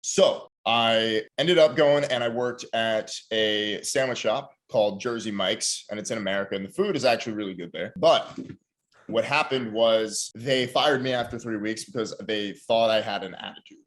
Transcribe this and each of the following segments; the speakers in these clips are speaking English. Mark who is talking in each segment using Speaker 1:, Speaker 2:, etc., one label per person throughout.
Speaker 1: So I ended up going and I worked at a sandwich shop called Jersey Mike's, and it's in America, and the food is actually really good there. But what happened was they fired me after 3 weeks because they thought I had an attitude.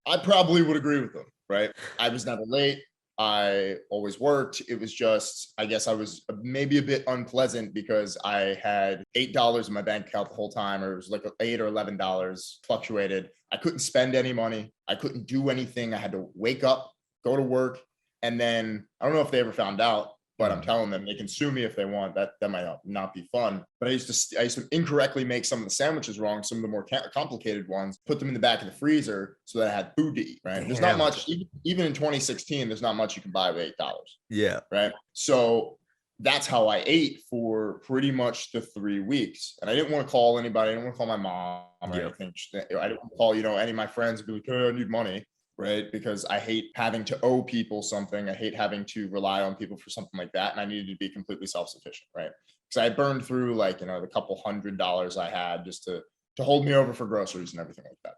Speaker 1: I probably would agree with them, right? I was never late. I always worked. It was just, I guess I was maybe a bit unpleasant because I had $8 in my bank account the whole time, or it was like $8 or $11 fluctuated. I couldn't spend any money. I couldn't do anything. I had to wake up, go to work, and then I don't know if they ever found out, but I'm telling them they can sue me if they want. That might not be fun. But I used to incorrectly make some of the sandwiches wrong, some of the more complicated ones, put them in the back of the freezer so that I had food to eat. Right? There's not much, even in 2016. There's not much you can buy with $8.
Speaker 2: Yeah.
Speaker 1: Right. So that's how I ate for pretty much the 3 weeks. And I didn't want to call anybody. I didn't want to call my mom or anything. I didn't want to call, any of my friends and be like, hey, I need money. Right. Because I hate having to owe people something. I hate having to rely on people for something like that. And I needed to be completely self-sufficient. Right. Because I burned through the couple $100 I had just to hold me over for groceries and everything like that.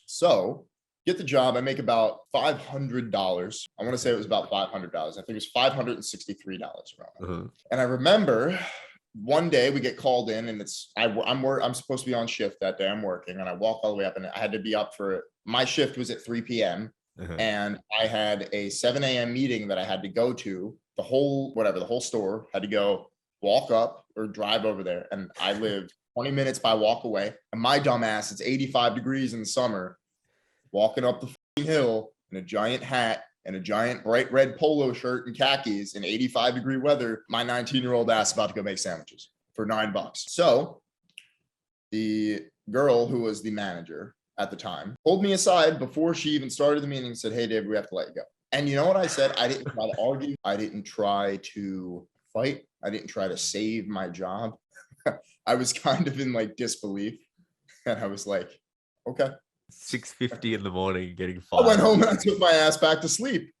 Speaker 1: So get the job. I make about $500. I want to say it was about $500. I think it was $563 around. And I remember one day we get called in, and I'm supposed to be on shift that day. I'm working, and I walk all the way up, and I had to be up for my shift was at 3 p.m. And I had a 7 a.m. meeting that I had to go to. The whole store had to go walk up or drive over there, and I lived 20 minutes by walk away. And my dumb ass, it's 85 degrees in the summer, walking up the hill in a giant hat and a giant bright red polo shirt and khakis in 85-degree weather. My 19-year-old ass about to go make sandwiches for $9. So the girl who was the manager at the time pulled me aside before she even started the meeting and said, hey, Dave, we have to let you go. And you know what I said? I didn't try to argue. I didn't try to fight. I didn't try to save my job. I was kind of in disbelief. And I was like, okay.
Speaker 2: 6:50 in the morning getting fired.
Speaker 1: I went home and I took my ass back to sleep.